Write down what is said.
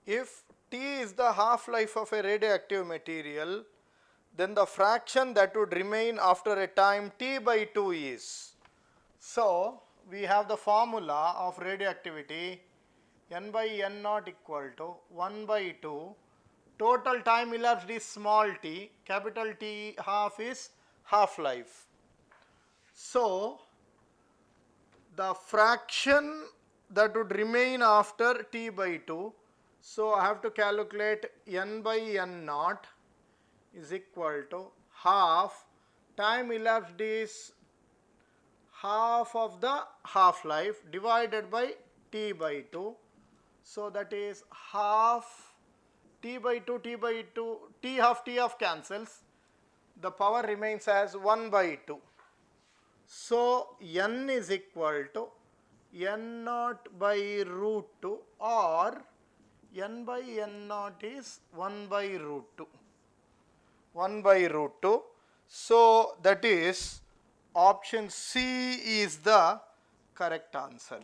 if T is the half-life of a radioactive material, then the fraction that would remain after a time T by 2 is. So, we have the formula of radioactivity, N by N naught equal to 1 by 2. Total time elapsed is small t, capital T half is half-life. So, the fraction that would remain after T by 2, so I have to calculate N by N naught is equal to half, time elapsed is half of the half-life divided by T by 2. So that is half T by 2, T by 2, T half cancels. The power remains as 1 by 2. So N is equal to N naught by root 2, or N by N naught is 1 by root 2. 1 by root 2. So that is option C is the correct answer.